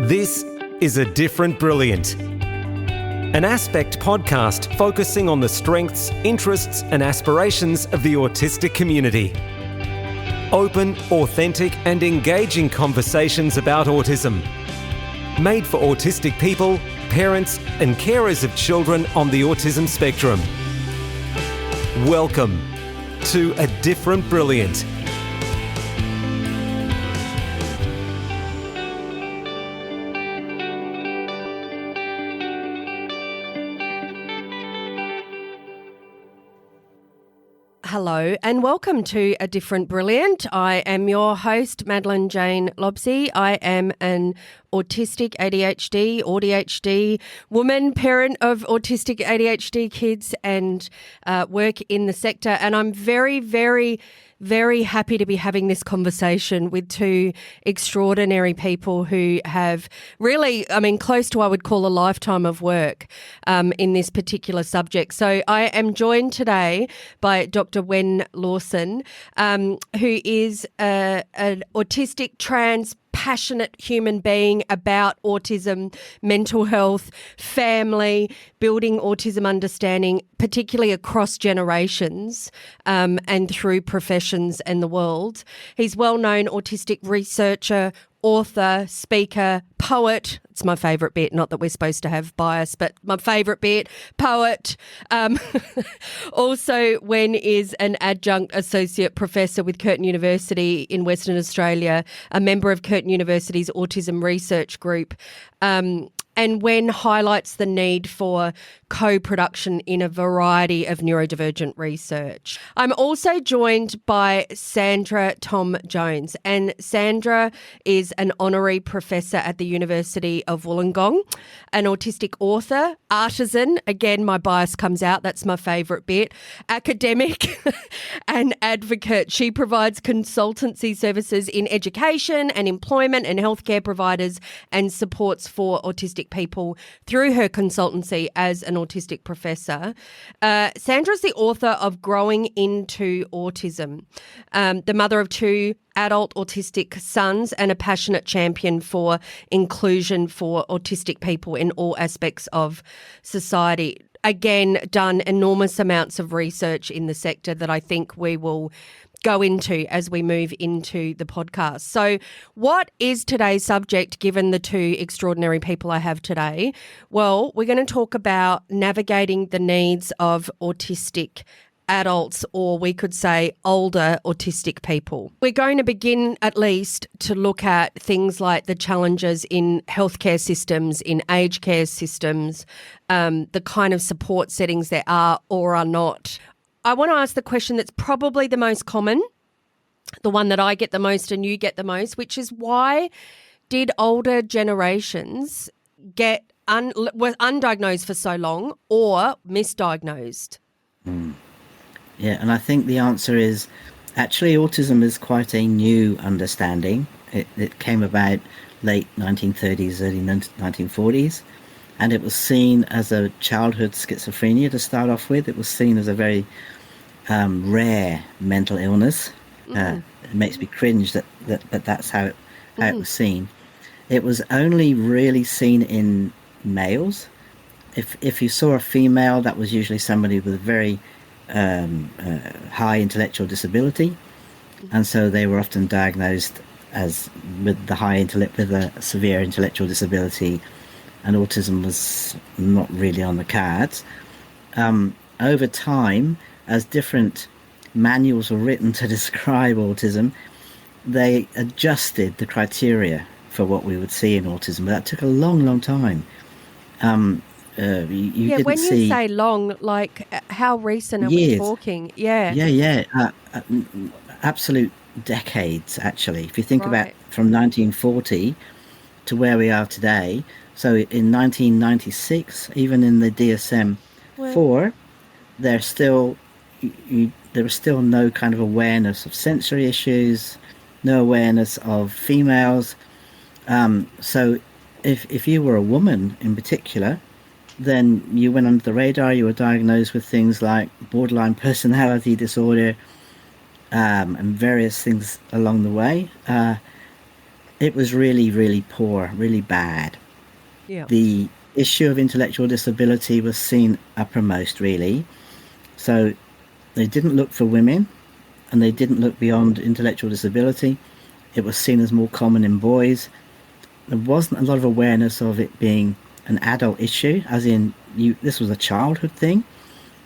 This is A Different Brilliant, an Aspect podcast focusing on the strengths, interests and aspirations of the autistic community. Open, authentic and engaging conversations about autism. Made for autistic people, parents and carers of children on the autism spectrum. Welcome to A Different Brilliant. Hello and welcome to A Different Brilliant. I am your host, Madeleine Jaine Lobsey. I am an autistic ADHD woman, parent of autistic ADHD kids and work in the sector. And I'm very happy to be having this conversation with two extraordinary people who have really, close to, I would call, a lifetime of work in this particular subject. So I am joined today by Dr. Wenn Lawson, who is an autistic trans passionate human being about autism, mental health, family, building autism understanding, particularly across generations and through professions and the world. He's well-known autistic researcher, author, speaker, poet. It's my favourite bit, not that we're supposed to have bias, but my favourite bit, poet. Also, Wenn is an adjunct associate professor with Curtin University in Western Australia, a member of Curtin University's Autism Research Group. And Wenn highlights the need for co-production in a variety of neurodivergent research. I'm also joined by Sandra Thom-Jones, and Sandra is an Honorary Professor at the University of Wollongong, an autistic author, artisan, again my bias comes out, that's my favourite bit, academic and advocate. She provides consultancy services in education and employment and healthcare providers and supports for autistic people through her consultancy as an autistic professor. Sandra is the author of Growing Into Autism, the mother of two adult autistic sons and a passionate champion for inclusion for autistic people in all aspects of society. Again, done enormous amounts of research in the sector that I think we will go into as we move into the podcast. So what is today's subject, given the two extraordinary people I have today? Well, we're going to talk about navigating the needs of autistic adults, or we could say older autistic people. We're going to begin at least to look at things like the challenges in healthcare systems, in aged care systems, the kind of support settings there are or are not. I want to ask the question that's probably the most common, the one that I get the most and you get the most, which is why did older generations were undiagnosed for so long or misdiagnosed? Yeah, and I think the answer is actually autism is quite a new understanding. It came about late 1930s, early 1940s, and it was seen as a childhood schizophrenia to start off with. It was seen as a very rare mental illness. It makes me cringe that that's how it was seen. It was only really seen in males. If you saw a female, that was usually somebody with a very high intellectual disability, and so they were often diagnosed as with a severe intellectual disability, and autism was not really on the cards. Over time, as different manuals were written to describe autism, they adjusted the criteria for what we would see in autism. But that took a long time. When you say long, like how recent are we talking? Absolute decades, actually. If you think about from 1940 to where we are today, so in 1996, even in the DSM-4, there was still no kind of awareness of sensory issues, no awareness of females. So if you were a woman in particular, then you went under the radar. You were diagnosed with things like borderline personality disorder and various things along the way. it was really, really poor, really bad. Yeah. The issue of intellectual disability was seen uppermost, really. So they didn't look for women, and they didn't look beyond intellectual disability. It was seen as more common in boys. There wasn't a lot of awareness of it being an adult issue, as in this was a childhood thing.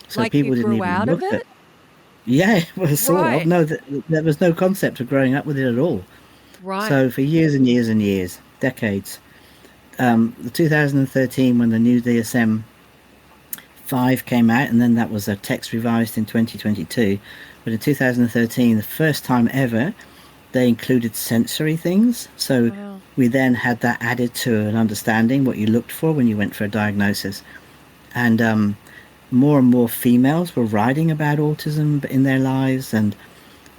So like people you didn't grew even out look of at it? Yeah, well, sort Right. of. No, there was no concept of growing up with it at all. Right. So for years and years and years, decades, the 2013 when the new DSM-5 came out, and then that was a text revised in 2022. But in 2013, the first time ever, they included sensory things. So Wow. we then had that added to an understanding, what you looked for when you went for a diagnosis. And more and more females were writing about autism in their lives, and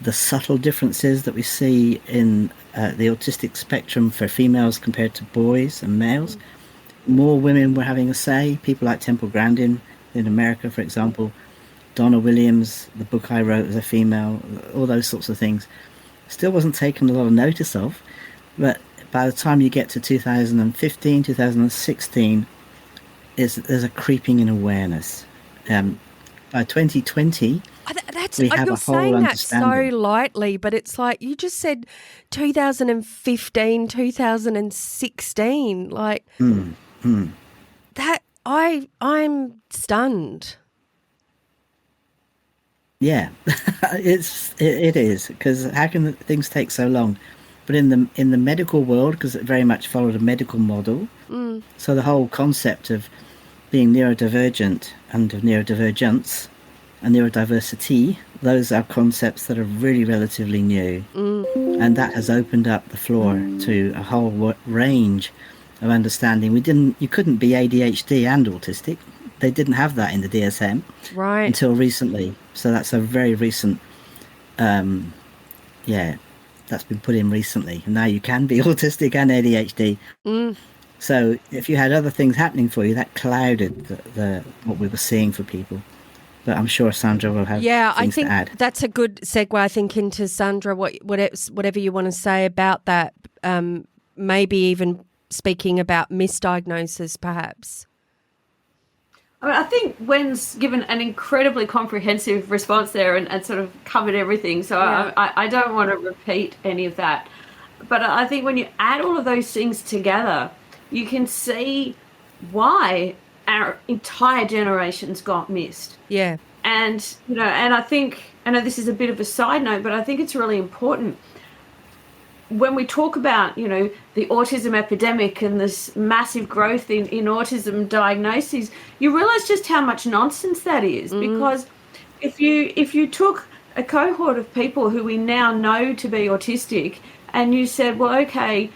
the subtle differences that we see in the autistic spectrum for females compared to boys and males. More women were having a say. People like Temple Grandin in America, for example, Donna Williams, the book I wrote as a female, all those sorts of things. Still wasn't taken a lot of notice of, but by the time you get to 2015, 2016, there's a creeping in awareness. By 2020, That's we have you're a whole saying that so understanding. lightly, but it's like you just said 2015, 2016. Like that I'm stunned. Yeah, it is, because how can things take so long? But in the medical world, because it very much followed a medical model, so the whole concept of being neurodivergent and of neurodivergence and neurodiversity, those are concepts that are really relatively new, and that has opened up the floor to a whole range of understanding. You couldn't be ADHD and autistic. They didn't have that in the DSM until recently. So that's a very recent, that's been put in recently. And now you can be autistic and ADHD. So if you had other things happening for you, that clouded the what we were seeing for people. But I'm sure Sandra will have things to add. That's a good segue, I think, into Sandra, whatever you want to say about that, maybe even speaking about misdiagnosis, perhaps. I mean, I think Wen's given an incredibly comprehensive response there and sort of covered everything. So Yeah. I don't want to repeat any of that. But I think when you add all of those things together, you can see why our entire generations got missed. Yeah. And, and I know this is a bit of a side note, but I think it's really important. When we talk about, the autism epidemic and this massive growth in autism diagnoses, you realize just how much nonsense that is. Because if you took a cohort of people who we now know to be autistic and you said, well, okay,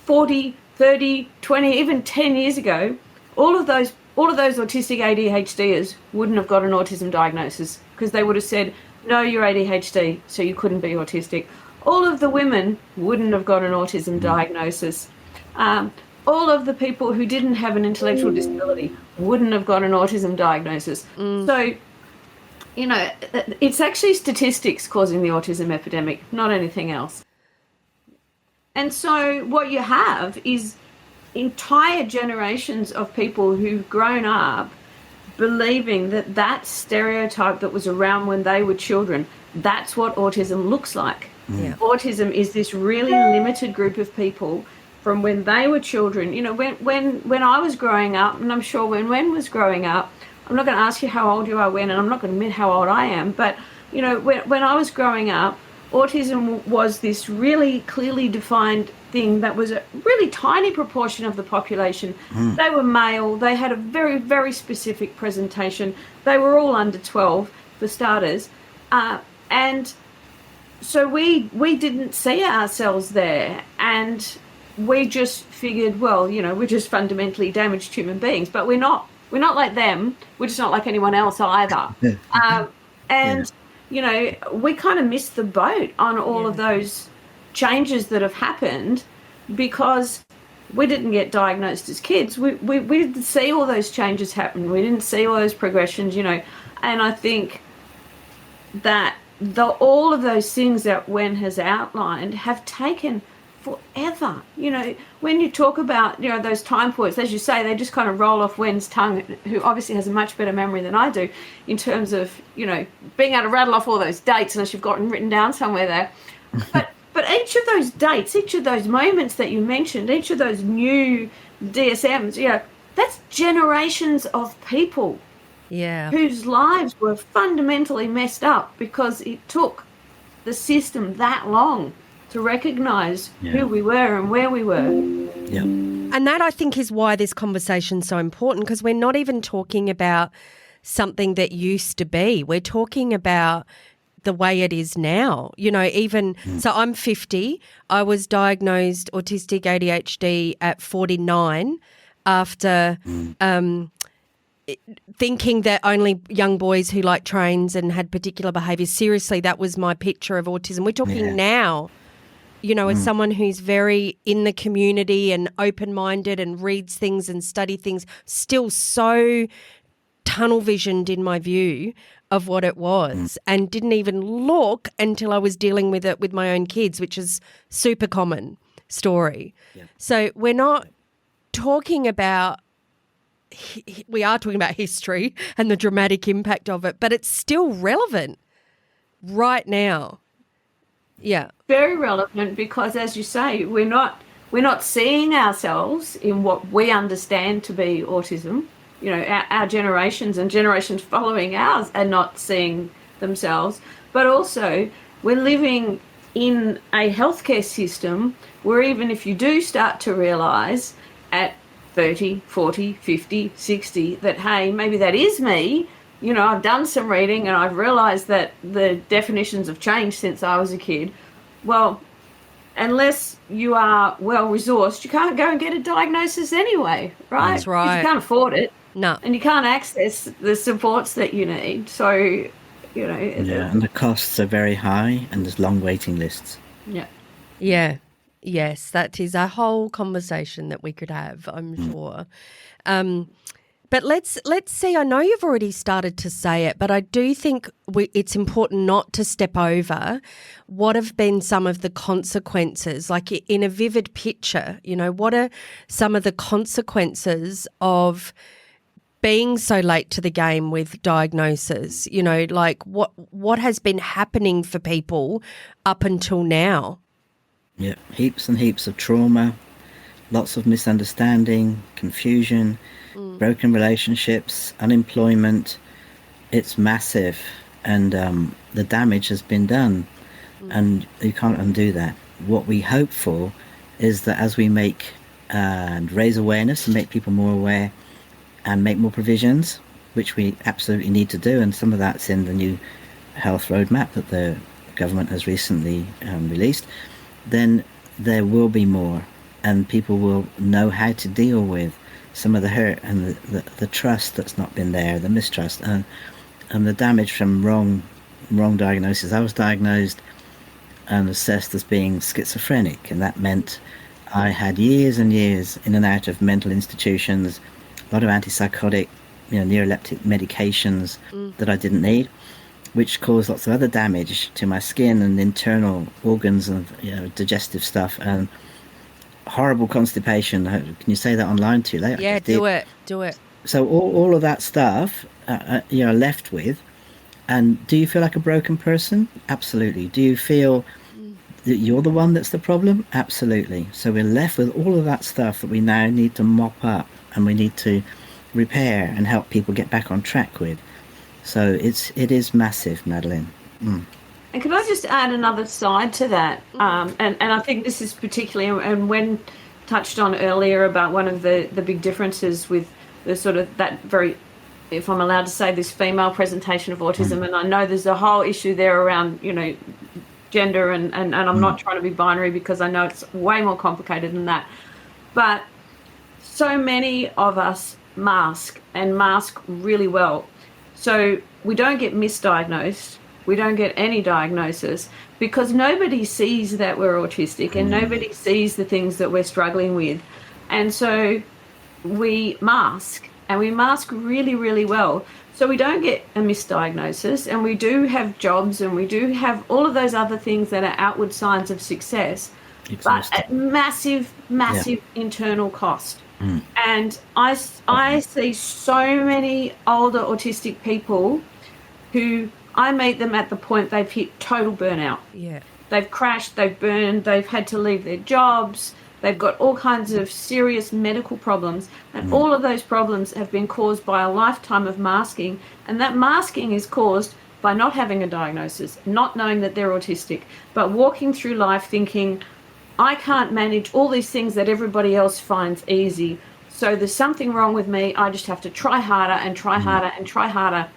40, 30, 20, even 10 years ago, all of those autistic ADHDers wouldn't have got an autism diagnosis, because they would have said, no, you're ADHD, so you couldn't be autistic. All of the women wouldn't have got an autism diagnosis. All of the people who didn't have an intellectual disability wouldn't have got an autism diagnosis. So, it's actually statistics causing the autism epidemic, not anything else. And so what you have is entire generations of people who've grown up believing that stereotype that was around when they were children, that's what autism looks like. Yeah. Autism is this really limited group of people from when they were children. When I was growing up, and I'm sure when Wen was growing up, I'm not going to ask you how old you are, Wen, and I'm not going to admit how old I am, but when I was growing up, autism was this really clearly defined thing that was a really tiny proportion of the population. They were male. They had a very, very specific presentation. They were all under 12, for starters. And so we didn't see ourselves there. And we just figured, well, we're just fundamentally damaged human beings. But we're not like them. We're just not like anyone else either. We kind of missed the boat on all of those changes that have happened because we didn't get diagnosed as kids. We didn't see all those changes happen. We didn't see all those progressions, and I think that all of those things that Wenn has outlined have taken forever. You know, when you talk about, you know, those time points, as you say, they just kind of roll off Wenn's tongue, who obviously has a much better memory than I do in terms of, you know, being able to rattle off all those dates unless you've got them written down somewhere there. But each of those dates, each of those moments that you mentioned, each of those new DSMs, you know, that's generations of people whose lives were fundamentally messed up because it took the system that long to recognise who we were and where we were. Yeah. And that, I think, is why this conversation's so important, because we're not even talking about something that used to be. We're talking about the way it is now. You know, even so I'm 50. I was diagnosed autistic ADHD at 49 after thinking that only young boys who like trains and had particular behaviours. Seriously, that was my picture of autism. We're talking now, you know, as someone who's very in the community and open-minded and reads things and study things, still so tunnel visioned in my view of what it was and didn't even look until I was dealing with it with my own kids, which is super common story. Yeah. So we're not talking about, we are talking about history and the dramatic impact of it, but it's still relevant right now. Yeah. Very relevant because, as you say, we're not seeing ourselves in what we understand to be autism. You know, our generations and generations following ours are not seeing themselves, but also we're living in a healthcare system where even if you do start to realise at 30, 40, 50, 60 that, hey, maybe that is me, you know, I've done some reading and I've realised that the definitions have changed since I was a kid. Well, unless you are well-resourced, you can't go and get a diagnosis anyway, right? That's right. Because you can't afford it. No. And you can't access the supports that you need. So, you know. Yeah, and the costs are very high and there's long waiting lists. Yeah. Yeah. Yes, that is a whole conversation that we could have, I'm sure. But let's see, I know you've already started to say it, but I do think it's important not to step over what have been some of the consequences, like in a vivid picture, you know, what are some of the consequences of being so late to the game with diagnosis, you know, like what has been happening for people up until now? Yeah, heaps and heaps of trauma, lots of misunderstanding, confusion, broken relationships, unemployment. It's massive, and the damage has been done, and you can't undo that. What we hope for is that as we make and raise awareness and make people more aware and make more provisions, which we absolutely need to do, and some of that's in the new health roadmap that the government has recently released, then there will be more, and people will know how to deal with some of the hurt and the trust that's not been there, the mistrust, and the damage from wrong diagnosis. I was diagnosed and assessed as being schizophrenic, and that meant I had years and years in and out of mental institutions, a lot of antipsychotic, you know, neuroleptic medications that I didn't need, which caused lots of other damage to my skin and internal organs and, you know, digestive stuff, and horrible constipation. Can you say that online too late? Yeah, do it. So all of that stuff you're left with. And do you feel like a broken person? Absolutely. Do you feel that you're the one that's the problem? Absolutely. So we're left with all of that stuff that we now need to mop up and we need to repair and help people get back on track with. So it is massive, Madeleine. And can I just add another side to that? And I think this is particularly, and Wenn touched on earlier about one of the big differences with the sort of that very, if I'm allowed to say, this female presentation of autism. And I know there's a whole issue there around, you know, gender, and I'm not trying to be binary because I know it's way more complicated than that. But so many of us mask really well. So we don't get misdiagnosed. We don't get any diagnosis because nobody sees that we're autistic and nobody sees the things that we're struggling with. And so we mask and we mask really, really well. So we don't get a misdiagnosis, and we do have jobs, and we do have all of those other things that are outward signs of success, but at massive internal cost. And I see so many older autistic people who I meet them at the point they've hit total burnout. Yeah. They've crashed, they've burned, they've had to leave their jobs, they've got all kinds of serious medical problems, and all of those problems have been caused by a lifetime of masking, and that masking is caused by not having a diagnosis, not knowing that they're autistic, but walking through life thinking, I can't manage all these things that everybody else finds easy, so there's something wrong with me, I just have to try harder and try harder and try harder,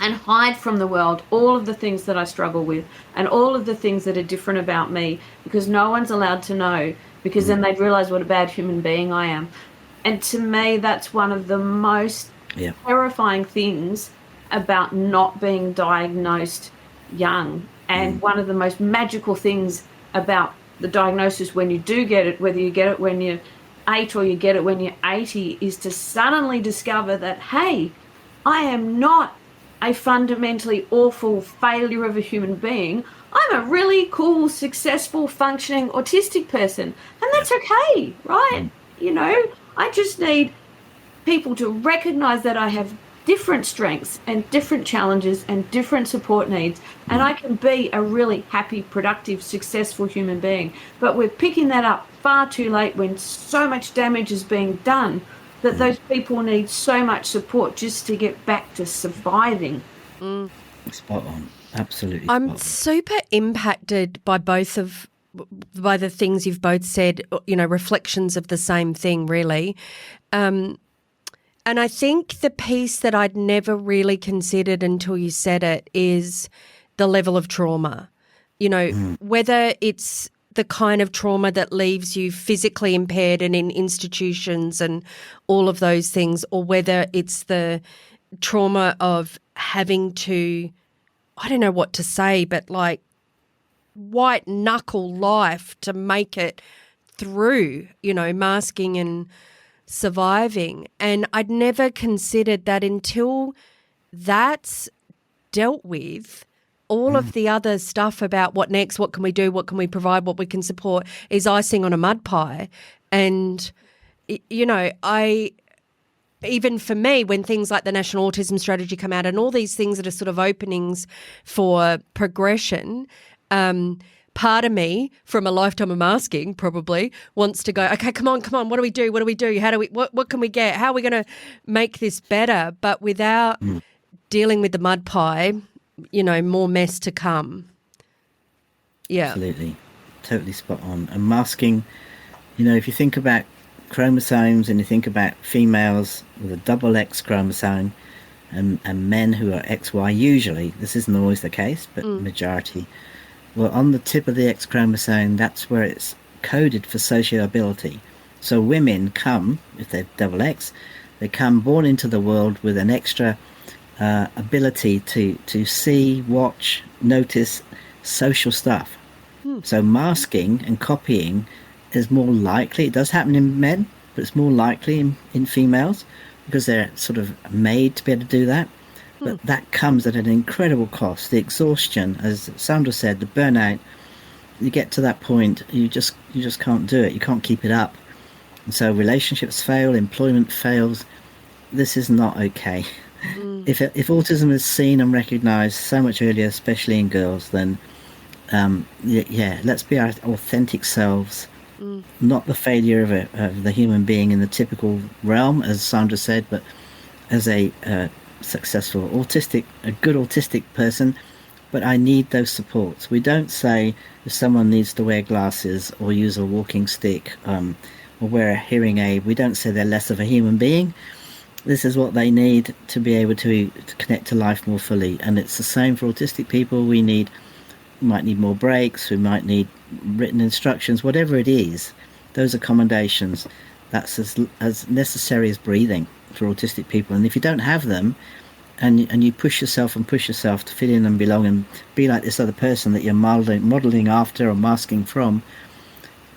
and hide from the world all of the things that I struggle with and all of the things that are different about me, because no one's allowed to know, because then they'd realise what a bad human being I am. And to me, that's one of the most terrifying things about not being diagnosed young, and one of the most magical things about the diagnosis when you do get it, whether you get it when you're 8 or you get it when you're 80, is to suddenly discover that, hey, I am not a fundamentally awful failure of a human being. I'm a really cool, successful, functioning autistic person, and that's okay, right? You know, I just need people to recognize that I have different strengths and different challenges and different support needs, and I can be a really happy, productive, successful human being. But we're picking that up far too late when so much damage is being done that those people need so much support just to get back to surviving. Spot on. Absolutely. I'm super impacted by by the things you've both said, you know, reflections of the same thing, really. And I think the piece that I'd never really considered until you said it is the level of trauma. You know, whether it's the kind of trauma that leaves you physically impaired and in institutions and all of those things, or whether it's the trauma of having to, I don't know what to say, but like white knuckle life to make it through, you know, masking and surviving. And I'd never considered that until that's dealt with, all of the other stuff about what next, what can we do, what can we provide, what we can support is icing on a mud pie. And, you know, even for me, when things like the National Autism Strategy come out and all these things that are sort of openings for progression, part of me, from a lifetime of masking probably, wants to go, okay, come on, what do we do? How do we, what can we get? How are we going to make this better? But without dealing with the mud pie, you know, more mess to come. Yeah. Absolutely. Totally spot on. And masking, you know, if you think about chromosomes and you think about females with a double X chromosome and men who are XY, usually, this isn't always the case, but majority, well, on the tip of the X chromosome, that's where it's coded for sociability. So women come, if they're double X, they come born into the world with an extra ability to see, watch, notice social stuff. So masking and copying is more likely. It does happen in men, but it's more likely in females because they're sort of made to be able to do that. But that comes at an incredible cost. The exhaustion, as Sandra said, the burnout, you get to that point, you just can't do it. You can't keep it up. And so relationships fail, employment fails. This is not okay. If autism is seen and recognised so much earlier, especially in girls, then let's be our authentic selves, not the failure of the human being in the typical realm, as Sandra said, but as a successful a good autistic person. But I need those supports. We don't say if someone needs to wear glasses or use a walking stick or wear a hearing aid, we don't say they're less of a human being. This is what they need to be able to connect to life more fully. And it's the same for autistic people. We might need more breaks, we might need written instructions, whatever it is, those accommodations, that's as necessary as breathing for autistic people. And if you don't have them, and you push yourself to fit in and belong and be like this other person that you're modelling after or masking from,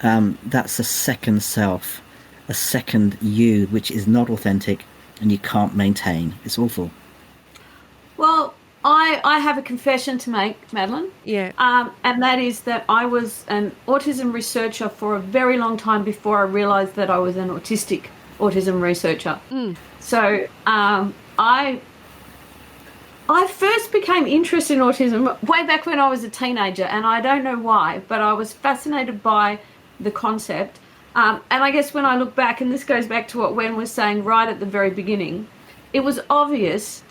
that's a second self, a second you, which is not authentic and you can't maintain. It's awful. Well, I have a confession to make, Madeleine. Yeah. And that is that I was an autism researcher for a very long time before I realised that I was an autism researcher. So I first became interested in autism way back when I was a teenager, and I don't know why, but I was fascinated by the concept. And I guess when I look back, and this goes back to what Wenn was saying right at the very beginning, it was obvious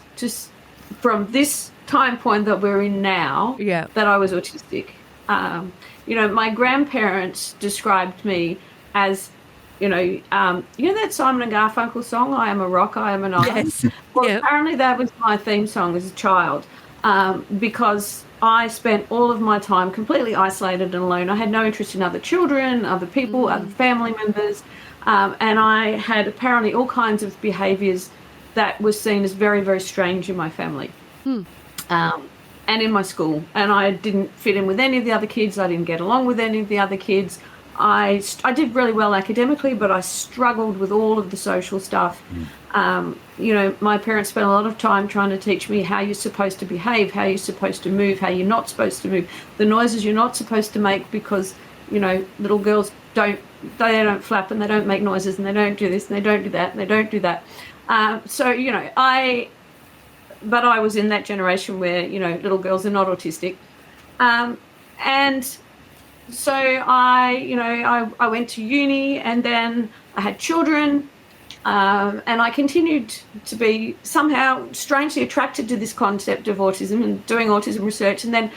from this time point that we're in now that I was autistic. My grandparents described me as, that Simon and Garfunkel song, I Am a Rock, I Am an Island? Yes. Well, apparently that was my theme song as a child, because I spent all of my time completely isolated and alone. I had no interest in other children, other people, other family members, and I had apparently all kinds of behaviours that was seen as very, very strange in my family and in my school. And I didn't fit in with any of the other kids. I didn't get along with any of the other kids. I did really well academically, but I struggled with all of the social stuff. My parents spent a lot of time trying to teach me how you're supposed to behave, how you're supposed to move, how you're not supposed to move, the noises you're not supposed to make, because, little girls don't flap and they don't make noises and they don't do this and they don't do that and they don't do that. But I was in that generation where, little girls are not autistic. And so I went to uni, and then I had children, and I continued to be somehow strangely attracted to this concept of autism and doing autism research. And then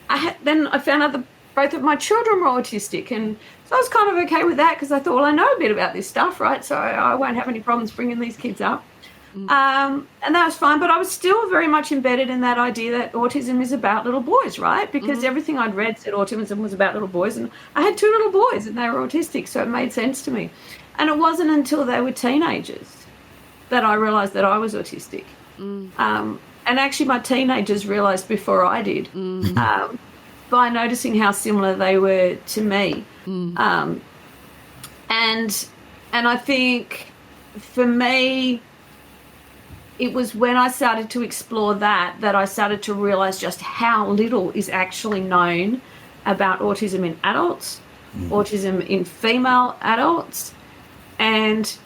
I found out that both of my children were autistic, and so I was kind of okay with that, because I thought, well, I know a bit about this stuff, right? So I won't have any problems bringing these kids up. And that was fine, but I was still very much embedded in that idea that autism is about little boys, right? Because everything I'd read said autism was about little boys, and I had 2 little boys and they were autistic, so it made sense to me. And it wasn't until they were teenagers that I realised that I was autistic. And actually my teenagers realised before I did, by noticing how similar they were to me. And I think for me, it was when I started to explore that I started to realise just how little is actually known about autism in adults, autism in female adults, and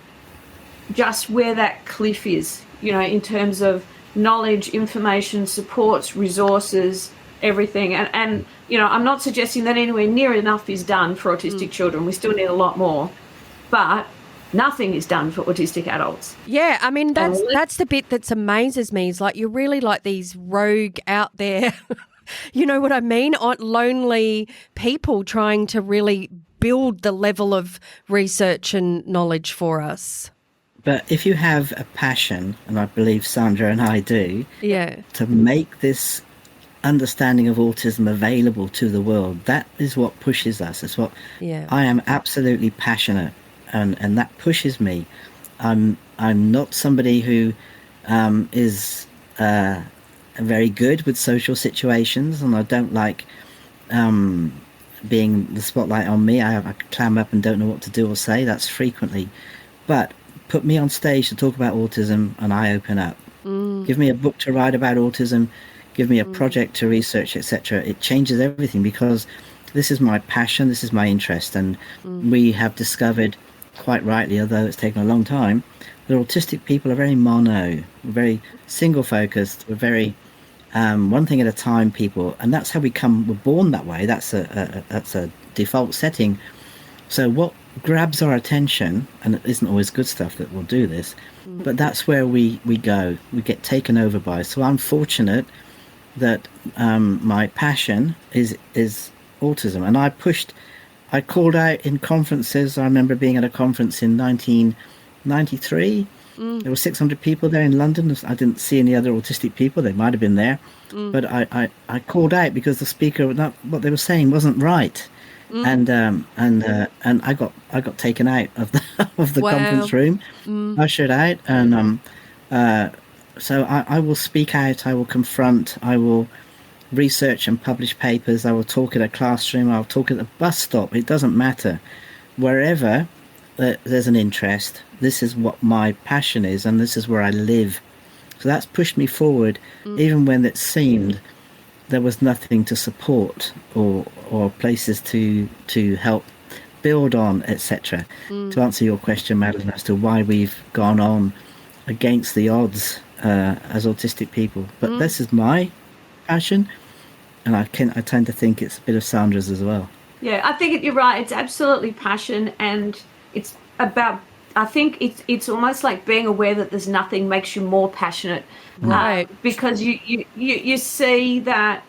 just where that cliff is, in terms of knowledge, information, supports, resources, everything. And I'm not suggesting that anywhere near enough is done for autistic children. We still need a lot more. But nothing is done for autistic adults. Yeah, I mean, that's the bit that amazes me, is like you're really like these rogue out there, you know what I mean, lonely people trying to really build the level of research and knowledge for us. But if you have a passion, and I believe Sandra and I do, to make this understanding of autism available to the world, that is what pushes us. It's what I am absolutely passionate. And that pushes me. I'm not somebody who is very good with social situations, and I don't like being the spotlight on me. I clam up and don't know what to do or say. That's frequently. But put me on stage to talk about autism and I open up. Give me a book to write about autism, give me a project to research, etc. It changes everything, because this is my passion, this is my interest, and we have discovered, quite rightly, although it's taken a long time, that autistic people are very very single focused, we're very one thing at a time people, and that's how we're born that way. That's a default setting. So what grabs our attention, and it isn't always good stuff that will do this, but that's where we go, we get taken over by. So I'm fortunate that my passion is autism, and I called out in conferences. I remember being at a conference in 1993. There were 600 people there in London. I didn't see any other autistic people. They might have been there. But I called out because the speaker, what they were saying wasn't right. And I got taken out of the conference room, ushered out. And so I will speak out. I will confront. I will research and publish papers. I will talk at a classroom. I'll talk at a bus stop. It doesn't matter. Wherever there's an interest. This is what my passion is, and this is where I live. So that's pushed me forward, even when it seemed there was nothing to support or places to help build on, etc. To answer your question, Madeleine, as to why we've gone on against the odds as autistic people. But this is my passion, and I tend to think it's a bit of Sandra's as well. Yeah, I think you're right. It's absolutely passion, and it's about, I think it's almost like being aware that there's nothing makes you more passionate. Right. Because you see that,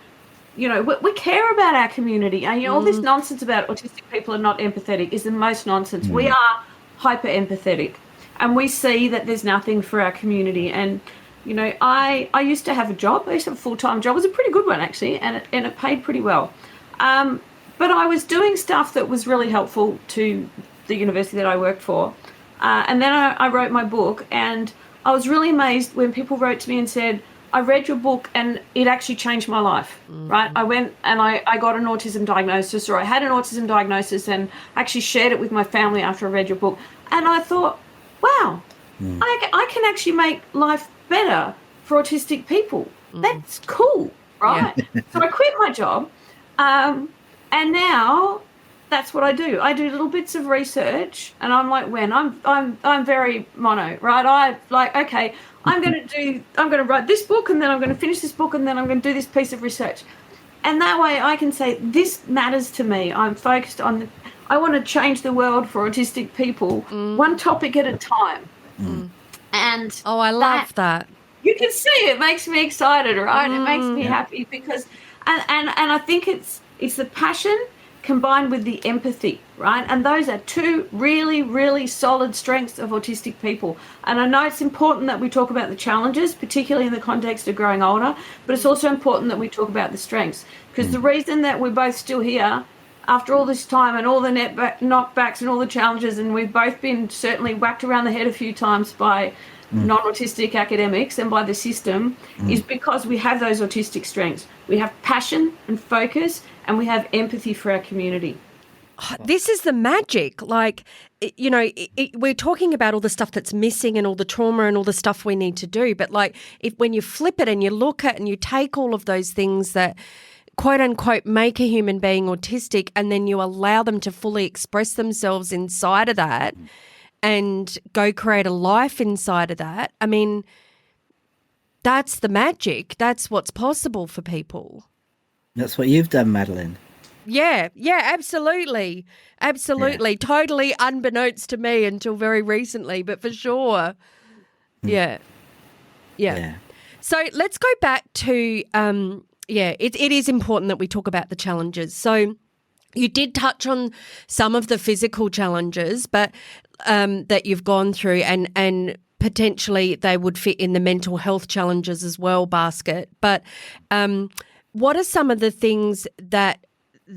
you know, we care about our community. And, you know, all this nonsense about autistic people are not empathetic is the most nonsense. We are hyper empathetic, and we see that there's nothing for our community. And, you know, I used to have a job. I used to have a full-time job. It was a pretty good one, actually, and it paid pretty well. But I was doing stuff that was really helpful to the university that I worked for. And then I wrote my book, and I was really amazed when people wrote to me and said, I read your book and it actually changed my life, right? I went and I got an autism diagnosis, or I had an autism diagnosis, and actually shared it with my family after I read your book. And I thought, wow, I can actually make life better for autistic people. That's cool, right? Yeah. So I quit my job. And now that's what I do. I do little bits of research, and I'm like, I'm very mono, right? Okay, I'm going to write this book, and then I'm going to finish this book, and then I'm going to do this piece of research. And that way I can say, this matters to me. I'm focused on, I want to change the world for autistic people, one topic at a time. And I love that. You can see it makes me excited, right? It makes me happy because, and I think it's the passion combined with the empathy, right? And those are two really, really solid strengths of autistic people. And I know it's important that we talk about the challenges, particularly in the context of growing older, but it's also important that we talk about the strengths, because the reason that we're both still here after all this time and all the knockbacks and all the challenges, and we've both been certainly whacked around the head a few times by non-autistic academics and by the system, is because we have those autistic strengths. We have passion and focus, and we have empathy for our community. This is the magic. Like, you know, we're talking about all the stuff that's missing and all the trauma and all the stuff we need to do. But like, when you flip it and you look at and you take all of those things that quote unquote make a human being autistic, and then you allow them to fully express themselves inside of that and go create a life inside of that. I mean, that's the magic. That's what's possible for people. That's what you've done, Madeleine. Yeah, absolutely. Absolutely. Yeah. Totally unbeknownst to me until very recently, but for sure. Yeah. So let's go back to, it is important that we talk about the challenges. So you did touch on some of the physical challenges, but that you've gone through, and potentially they would fit in the mental health challenges as well basket. But what are some of the things that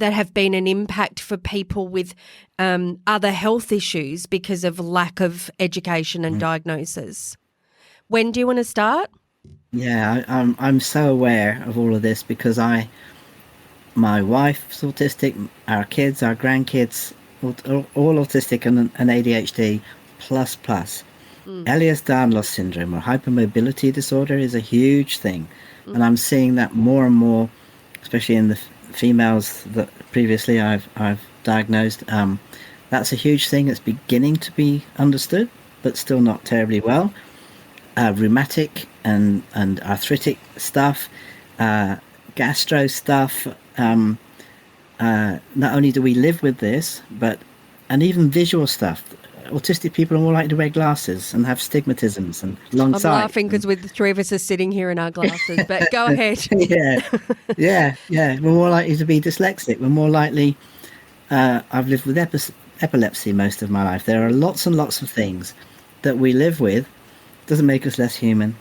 have been an impact for people with other health issues because of lack of education and diagnosis? When do you want to start? Yeah, I'm so aware of all of this because my wife's autistic, our kids, our grandkids, all autistic and ADHD plus. Ehlers-Danlos syndrome or hypermobility disorder is a huge thing. And I'm seeing that more and more, especially in the females that previously I've diagnosed. That's a huge thing that's beginning to be understood, but still not terribly well. Rheumatic and arthritic stuff, gastro stuff. Not only do we live with this, and even visual stuff. Autistic people are more likely to wear glasses and have stigmatisms and long sight. I'm laughing because the three of us are sitting here in our glasses, but go ahead. Yeah. We're more likely to be dyslexic. We're more likely, I've lived with epilepsy most of my life. There are lots and lots of things that we live with. Doesn't make us less human,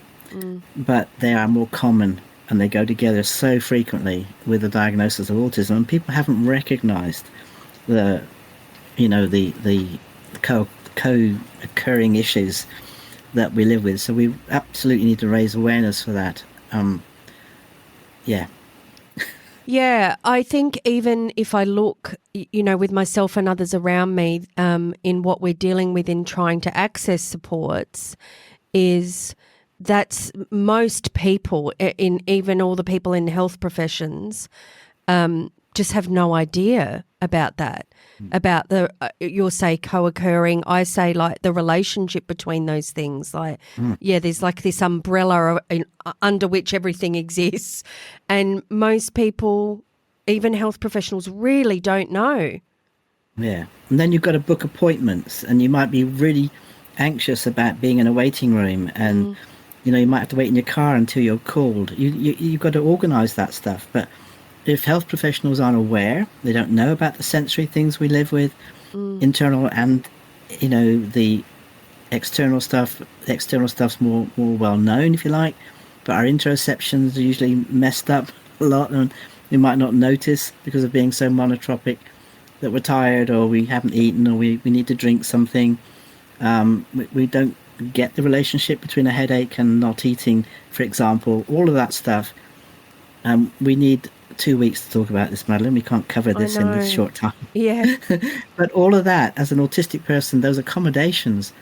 but they are more common, and they go together so frequently with the diagnosis of autism, and people haven't recognised the co-occurring issues that we live with. So we absolutely need to raise awareness for that. Yeah, I think even if I look, with myself and others around me, in what we're dealing with in trying to access supports, is that's most people, in even all the people in health professions, just have no idea about that, about the, you'll say co-occurring, I say like the relationship between those things. Like, there's like this umbrella under which everything exists. And most people, even health professionals, really don't know. Yeah. And then you've got to book appointments, and you might be really anxious about being in a waiting room, and, you might have to wait in your car until you're called. You've got to organise that stuff. But if health professionals aren't aware, they don't know about the sensory things we live with, internal and, the external stuff. The external stuff's more well known, if you like, but our interoceptions are usually messed up a lot, and we might not notice because of being so monotropic that we're tired, or we haven't eaten, or we need to drink something. We don't get the relationship between a headache and not eating, for example. All of that stuff. We need 2 weeks to talk about this, Madeleine. We can't cover this in this short time. Yeah. But all of that, as an autistic person, those accommodations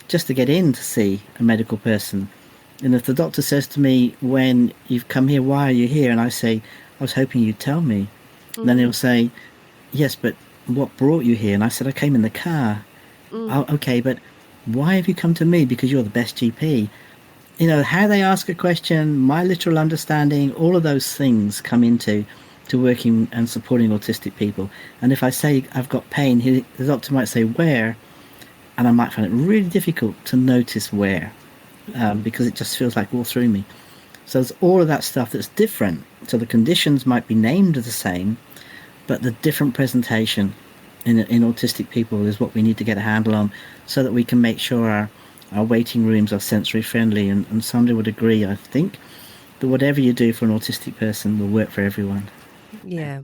just to get in to see a medical person. And if the doctor says to me, when you've come here, why are you here? And I say, I was hoping you'd tell me. And then he'll say, yes, but what brought you here? And I said, I came in the car. Oh, okay, but why have you come to me? Because you're the best GP. How they ask a question, my literal understanding, all of those things come into working and supporting autistic people. And if I say I've got pain, the doctor might say, where? And I might find it really difficult to notice where, because it just feels like all through me. So there's all of that stuff that's different. So the conditions might be named the same, but the different presentation in autistic people is what we need to get a handle on, so that we can make sure our waiting rooms are sensory friendly. And Sandra would agree, I think, that whatever you do for an autistic person will work for everyone. Yeah.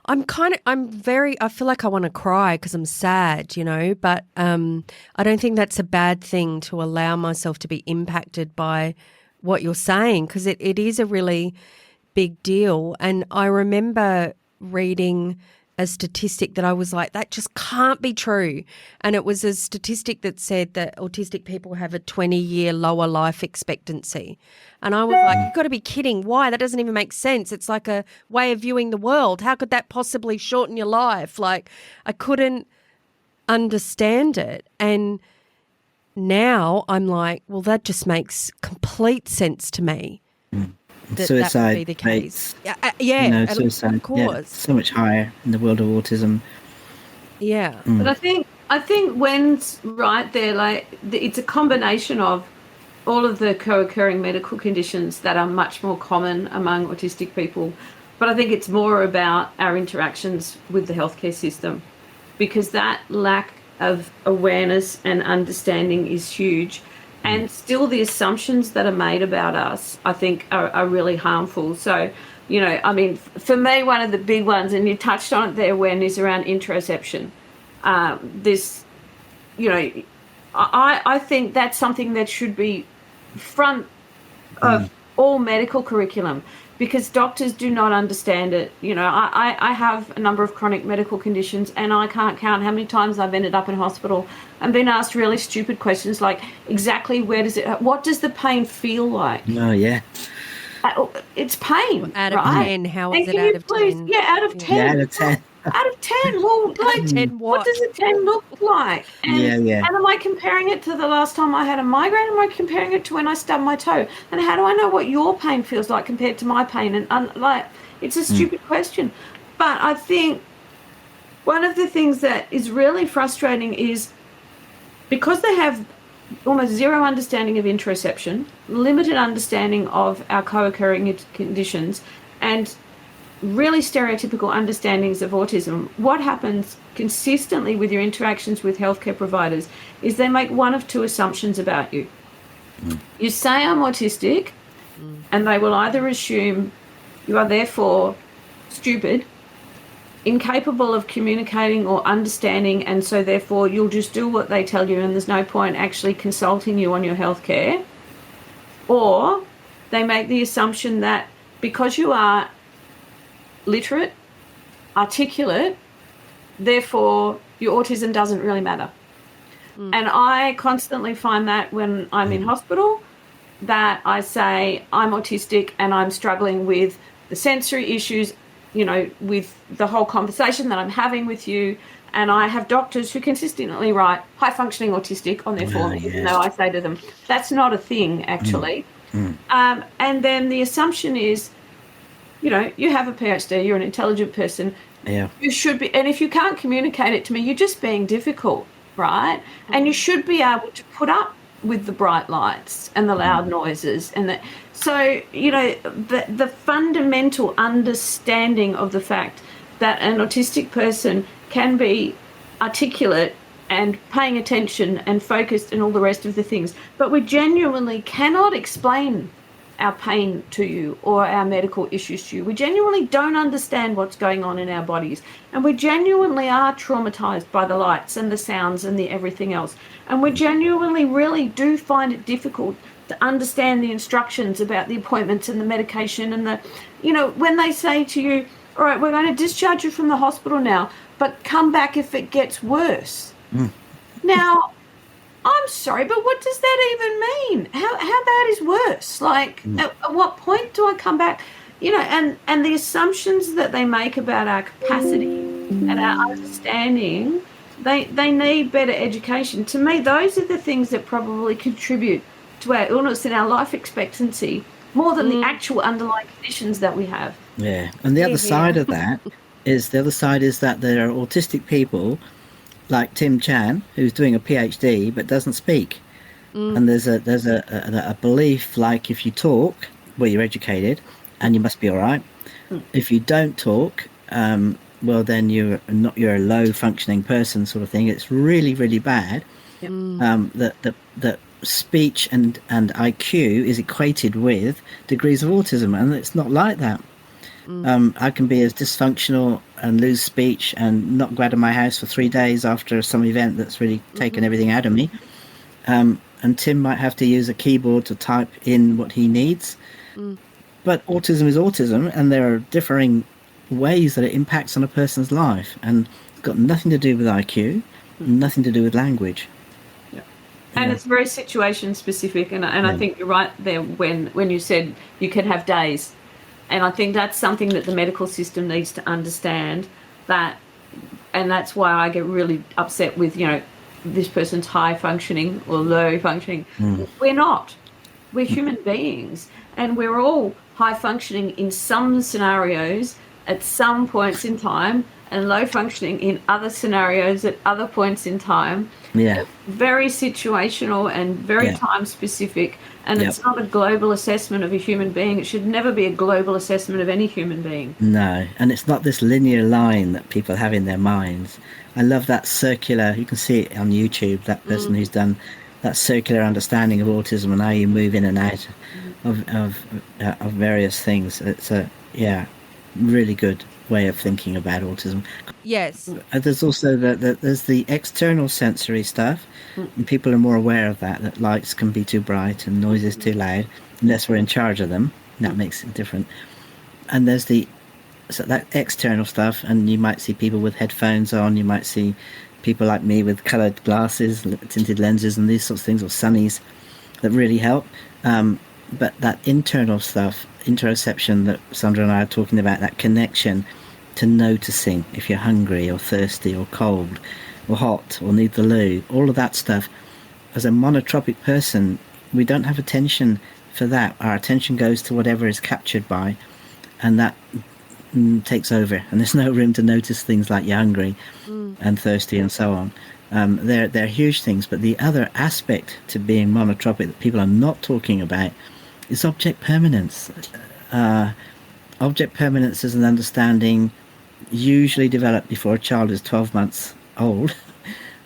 I feel like I want to cry because I'm sad, but I don't think that's a bad thing, to allow myself to be impacted by what you're saying, because it is a really big deal. And I remember reading a statistic that I was like, that just can't be true. And it was a statistic that said that autistic people have a 20-year lower life expectancy. And I was like, you've got to be kidding. Why? That doesn't even make sense. It's like a way of viewing the world. How could that possibly shorten your life? Like, I couldn't understand it. And now I'm like, well, that just makes complete sense to me. Suicide that would be the case. Suicide, of course. Yeah, so much higher in the world of autism. Yeah. But I think Wenn's right there. Like, it's a combination of all of the co-occurring medical conditions that are much more common among autistic people. But I think it's more about our interactions with the healthcare system, because that lack of awareness and understanding is huge. And still the assumptions that are made about us, I think, are really harmful. So, for me, one of the big ones, and you touched on it there, Wen, is around interoception. I think that's something that should be front of all medical curriculum, because doctors do not understand it. I have a number of chronic medical conditions, and I can't count how many times I've ended up in hospital and been asked really stupid questions like, exactly what does the pain feel like? No, yeah. It's pain, out of right? 10, how is it out of 10? Yeah, out of 10. Yeah, out of 10. Out of 10, well, like, 10 what does a 10 look like? And, yeah. And am I comparing it to the last time I had a migraine? Am I comparing it to when I stubbed my toe? And how do I know what your pain feels like compared to my pain? And it's a stupid question. But I think one of the things that is really frustrating is, because they have almost zero understanding of interoception, limited understanding of our co-occurring conditions, and really stereotypical understandings of autism, what happens consistently with your interactions with healthcare providers is they make one of two assumptions about you. You say, I'm autistic, and they will either assume you are therefore stupid, incapable of communicating or understanding, and so therefore you'll just do what they tell you and there's no point actually consulting you on your healthcare. Or they make the assumption that because you are literate, articulate, therefore your autism doesn't really matter. And I constantly find that when I'm in hospital, that I say I'm autistic and I'm struggling with the sensory issues, you know, with the whole conversation that I'm having with you. And I have doctors who consistently write high functioning autistic on their form, even though I say to them, that's not a thing, actually. And then the assumption is, you know, you have a PhD, you're an intelligent person. Yeah. You should be, and if you can't communicate it to me, you're just being difficult, right? And you should be able to put up with the bright lights and the loud noises and that. So, you know, the fundamental understanding of the fact that an autistic person can be articulate and paying attention and focused and all the rest of the things, but we genuinely cannot explain our pain to you or our medical issues to you. We genuinely don't understand what's going on in our bodies, and we genuinely are traumatized by the lights and the sounds and the everything else, and we genuinely really do find it difficult to understand the instructions about the appointments and the medication and the, you know, when they say to you, all right, we're going to discharge you from the hospital now, but come back if it gets worse. Now, I'm sorry, but what does that even mean? How bad is worse? Like, at what point do I come back? You know, and the assumptions that they make about our capacity and our understanding, they need better education. To me, those are the things that probably contribute to our illness and our life expectancy more than the actual underlying conditions that we have. Yeah, and the other side of that is that there are autistic people like Tim Chan, who's doing a PhD but doesn't speak. And there's a belief, like, if you talk, well, you're educated and you must be all right. If you don't talk, well, then you're a low functioning person, sort of thing. It's really, really bad. That speech and IQ is equated with degrees of autism, and it's not like that. I can be as dysfunctional and lose speech and not go out of my house for 3 days after some event that's really taken everything out of me. And Tim might have to use a keyboard to type in what he needs. But autism is autism, and there are differing ways that it impacts on a person's life. And it's got nothing to do with IQ, nothing to do with language. And it's very situation specific. And I think you're right there when you said you can have days. And I think that's something that the medical system needs to understand, that, and that's why I get really upset with, you know, this person's high functioning or low functioning. We're not. We're human beings, and we're all high functioning in some scenarios at some points in time, and low functioning in other scenarios at other points in time. Very situational and very time specific. And it's not a global assessment of a human being. It should never be a global assessment of any human being. No, and it's not this linear line that people have in their minds. I love that circular, you can see it on YouTube, that person who's done that circular understanding of autism and how you move in and out of various things. It's a really good way of thinking about autism. Yes. There's also there's the external sensory stuff, and people are more aware of that lights can be too bright and noises too loud, unless we're in charge of them. That makes it different. And there's that external stuff, and you might see people with headphones on, you might see people like me with coloured glasses, tinted lenses and these sorts of things, or sunnies, that really help. But that internal stuff, interoception that Sandra and I are talking about, that connection to noticing if you're hungry or thirsty or cold or hot or need the loo, all of that stuff. As a monotropic person, we don't have attention for that. Our attention goes to whatever is captured by, and that takes over, and there's no room to notice things like you're hungry and thirsty and so on. They're huge things, but the other aspect to being monotropic that people are not talking about is object permanence. Object permanence is an understanding usually developed before a child is 12 months old,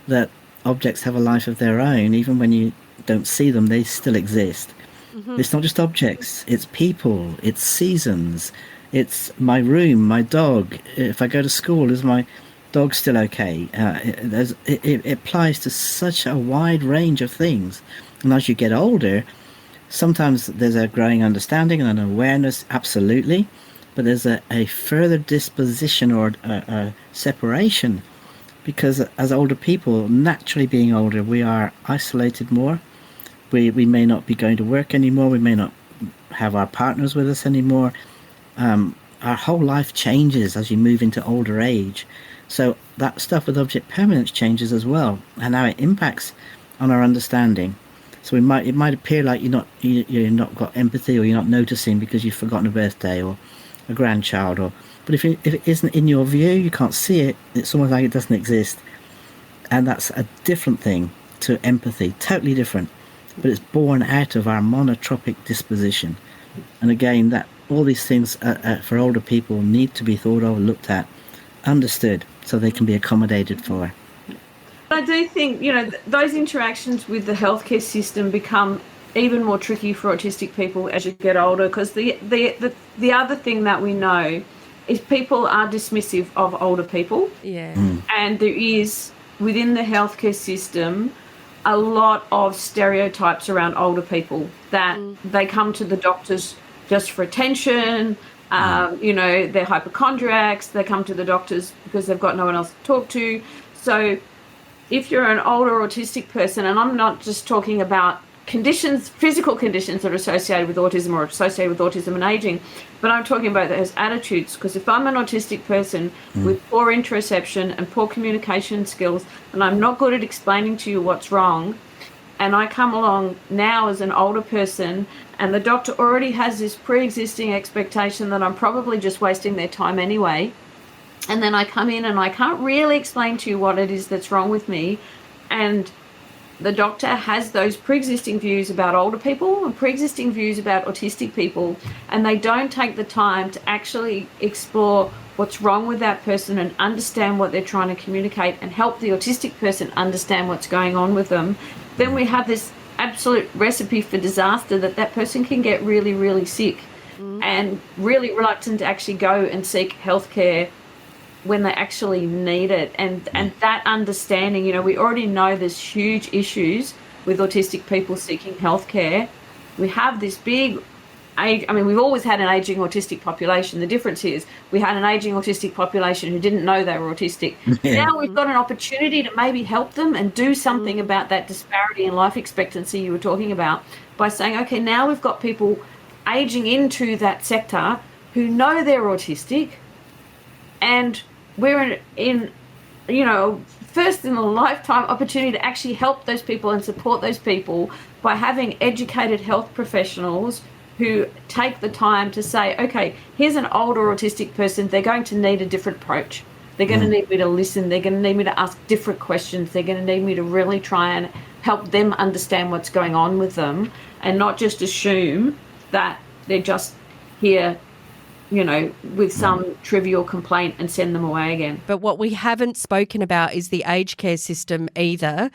that objects have a life of their own. Even when you don't see them, they still exist. It's not just objects, it's people, it's seasons, it's my room, my dog. If I go to school, is my dog still okay? It applies to such a wide range of things. And as you get older, sometimes there's a growing understanding and an awareness, absolutely. but there's a further disposition or a separation, because as older people, naturally being older, we are isolated more. We may not be going to work anymore. We may not have our partners with us anymore. Our whole life changes as you move into older age. So that stuff with object permanence changes as well, and how it impacts on our understanding. So it might appear like you're not got empathy, or you're not noticing because you've forgotten a birthday or a grandchild, but if it isn't in your view, you can't see it. It's almost like it doesn't exist, and that's a different thing to empathy, totally different. But it's born out of our monotropic disposition, and again, that all these things for older people need to be thought of, looked at, understood, so they can be accommodated for. I do think, those interactions with the healthcare system become even more tricky for autistic people as you get older, because the other thing that we know is people are dismissive of older people. Yeah. And there is, within the healthcare system, a lot of stereotypes around older people, that they come to the doctors just for attention. They're hypochondriacs. They come to the doctors because they've got no one else to talk to. So if you're an older autistic person, and I'm not just talking about conditions, physical conditions that are associated with autism or associated with autism and aging, but I'm talking about those attitudes, because if I'm an autistic person with poor interoception and poor communication skills, and I'm not good at explaining to you what's wrong, and I come along now as an older person, and the doctor already has this pre-existing expectation that I'm probably just wasting their time anyway, and then I come in and I can't really explain to you what it is that's wrong with me, and the doctor has those pre-existing views about older people and pre-existing views about autistic people, and they don't take the time to actually explore what's wrong with that person and understand what they're trying to communicate and help the autistic person understand what's going on with them, then we have this absolute recipe for disaster, that person can get really, really sick and really reluctant to actually go and seek healthcare when they actually need it. And that understanding, we already know there's huge issues with autistic people seeking healthcare. We have this big we've always had an aging autistic population. The difference is we had an aging autistic population who didn't know they were autistic. Yeah. Now we've got an opportunity to maybe help them and do something about that disparity in life expectancy you were talking about, by saying, okay, now we've got people aging into that sector who know they're autistic, and we're in first in a lifetime opportunity to actually help those people and support those people by having educated health professionals who take the time to say, okay, here's an older autistic person, they're going to need a different approach. They're going to need me to listen. They're going to need me to ask different questions. They're going to need me to really try and help them understand what's going on with them, and not just assume that they're just here with some trivial complaint and send them away again. But what we haven't spoken about is the aged care system either,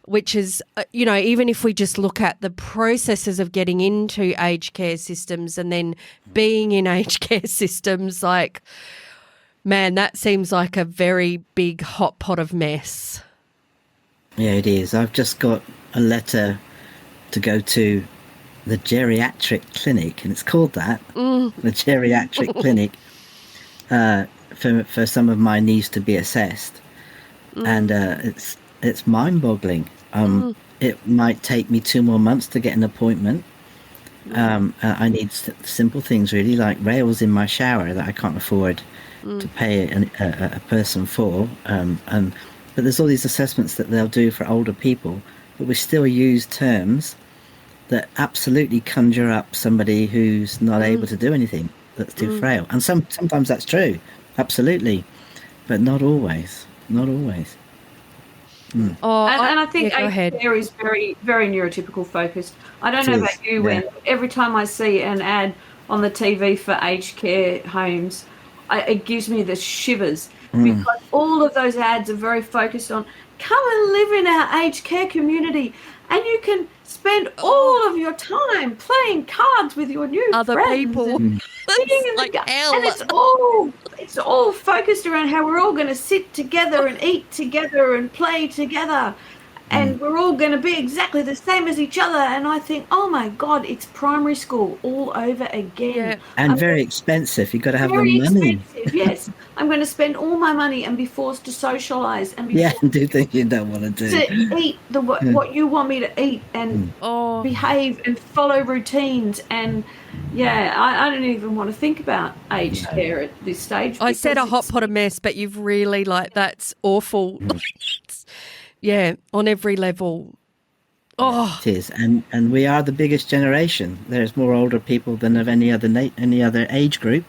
which is, even if we just look at the processes of getting into aged care systems and then being in aged care systems, man, that seems like a very big hot pot of mess. Yeah, it is. I've just got a letter to go to the geriatric clinic, and it's called that, the geriatric clinic, for some of my needs to be assessed. And it's mind-boggling. It might take me 2 more months to get an appointment. I need simple things, really, like rails in my shower that I can't afford to pay a person for. But there's all these assessments that they'll do for older people, but we still use terms that absolutely conjure up somebody who's not able to do anything, that's too frail. And sometimes that's true, absolutely, but not always. Not always. Oh, and I think aged care is very, very neurotypical focused. I don't know about you, when every time I see an ad on the TV for aged care homes, it gives me the shivers, because all of those ads are very focused on, come and live in our aged care community, and you can spend all of your time playing cards with your new other friends people. It's like hell. And it's all focused around how we're all going to sit together and eat together and play together. and we're all going to be exactly the same as each other. And I think, oh my God, it's primary school all over again. Yeah. And very expensive. You've got to have the Very money. expensive, yes. I'm going to spend all my money and be forced to socialise and be Yeah, forced and do things you don't want to do. to eat what you want me to eat and Oh, behave and follow routines. And I don't even want to think about aged care at this stage. I said a because hot pot of mess, but you've really that's awful. On every level. Oh, It is, and we are the biggest generation. There's more older people than of any other age group,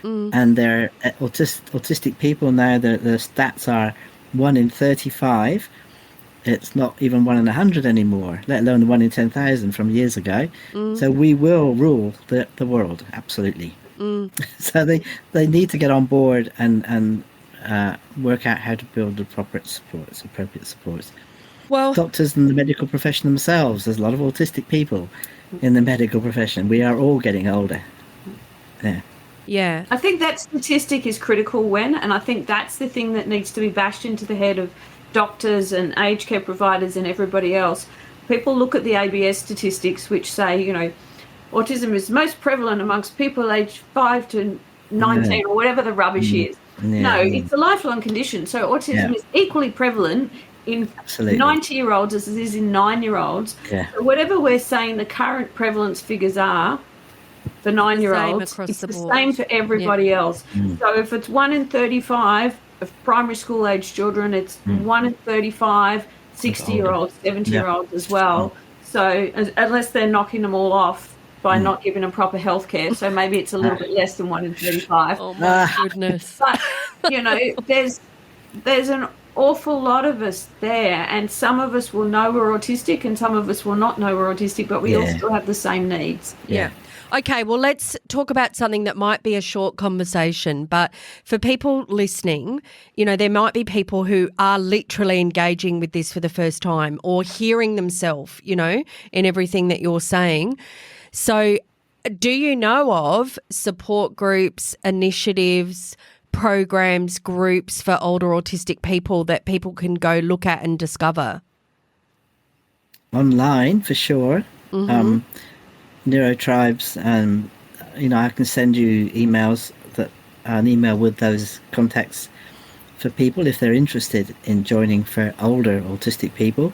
and they're autistic people now. The stats are 1 in 35. It's not even 1 in 100 anymore, let alone 1 in 10,000 from years ago. So we will rule the world, absolutely. So they need to get on board and work out how to build the appropriate supports. well, Doctors and the medical profession themselves, there's a lot of autistic people in the medical profession. We are all getting older. yeah. I think that statistic is critical, Wen, and I think that's the thing that needs to be bashed into the head of doctors and aged care providers and everybody else. People look at the ABS statistics, which say, autism is most prevalent amongst people aged 5 to 19 or whatever the rubbish is. No, it's a lifelong condition. So autism is equally prevalent in 90-year-olds as it is in 9-year-olds. Yeah. So whatever we're saying the current prevalence figures are for 9-year-olds, across it's the the board. same for everybody else. So if it's 1 in 35 of primary school age children, it's 1 in 35 60-year-olds, 70-year-olds as well. So unless they're knocking them all off by not giving them proper health care, so maybe it's a little bit less than 1 in 35. Oh my goodness. But, there's an awful lot of us there, and some of us will know we're autistic and some of us will not know we're autistic, but we all still have the same needs. Yeah. Okay, well, let's talk about something that might be a short conversation, but for people listening, there might be people who are literally engaging with this for the first time or hearing themselves, in everything that you're saying. So do you know of support groups, initiatives, programs, groups for older autistic people that people can go look at and discover? Online, for sure. Neurotribes, and I can send you an email with those contacts for people if they're interested in joining for older autistic people.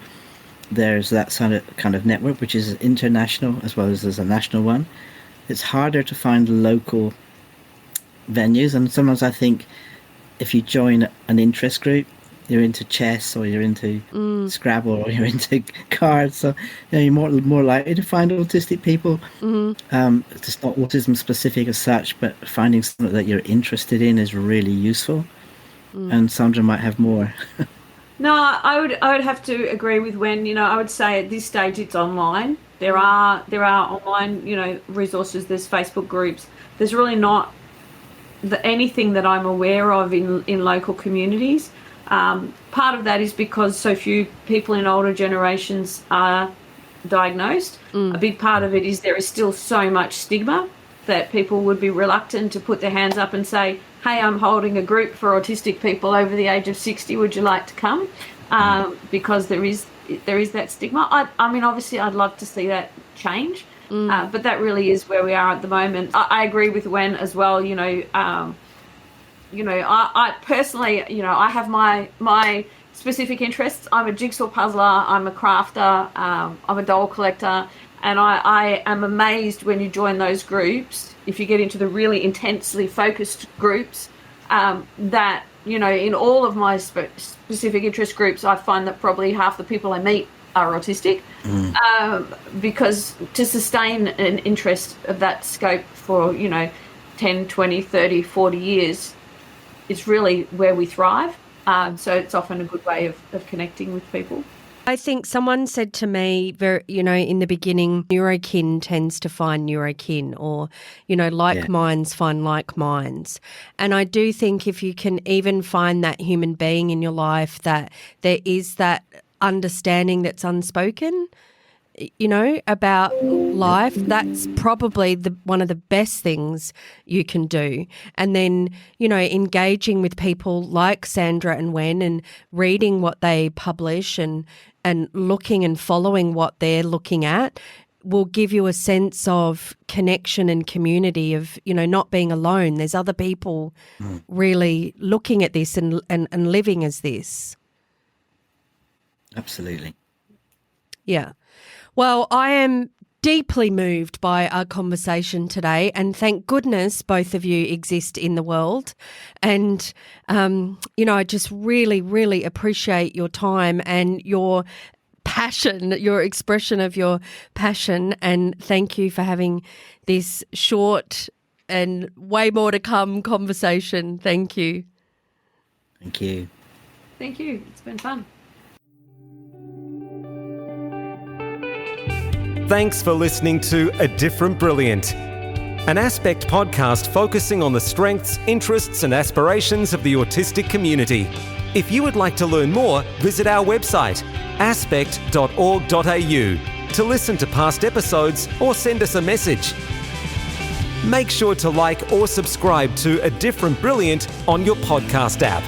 There's that kind of network, which is international as well as there's a national one. It's harder to find local venues, and sometimes I think if you join an interest group, you're into chess or you're into Scrabble or you're into cards, so you're more likely to find autistic people. It's not autism specific as such, but finding something that you're interested in is really useful. And Sandra might have more. No, I would have to agree with Wen. I would say at this stage it's online. There are online resources. There's Facebook groups. There's really not anything that I'm aware of in local communities. Part of that is because so few people in older generations are diagnosed. A big part of it is there is still so much stigma that people would be reluctant to put their hands up and say, hey, I'm holding a group for autistic people over the age of 60. Would you like to come? Because there is that stigma. I mean, obviously, I'd love to see that change, but that really is where we are at the moment. I agree with Wen as well. I personally, I have my specific interests. I'm a jigsaw puzzler. I'm a crafter. I'm a doll collector. And I am amazed when you join those groups, if you get into the really intensely focused groups, that, in all of my specific interest groups, I find that probably half the people I meet are autistic, because to sustain an interest of that scope for, 10, 20, 30, 40 years, it's really where we thrive. So it's often a good way of connecting with people. I think someone said to me, in the beginning, neurokin tends to find neurokin, or, like minds find like minds. And I do think if you can even find that human being in your life, that there is that understanding that's unspoken, about life, that's probably one of the best things you can do. And then, engaging with people like Sandra and Wenn and reading what they publish and looking and following what they're looking at will give you a sense of connection and community of, not being alone. There's other people really looking at this and living as this. Absolutely. Yeah. Well, I am deeply moved by our conversation today, and thank goodness both of you exist in the world. And, I just really, really appreciate your time and your passion, your expression of your passion, and thank you for having this short and way more to come conversation. Thank you. Thank you. Thank you. It's been fun. Thanks for listening to A Different Brilliant, an Aspect podcast focusing on the strengths, interests and aspirations of the autistic community. If you would like to learn more, visit our website, aspect.org.au, to listen to past episodes or send us a message. Make sure to like or subscribe to A Different Brilliant on your podcast app.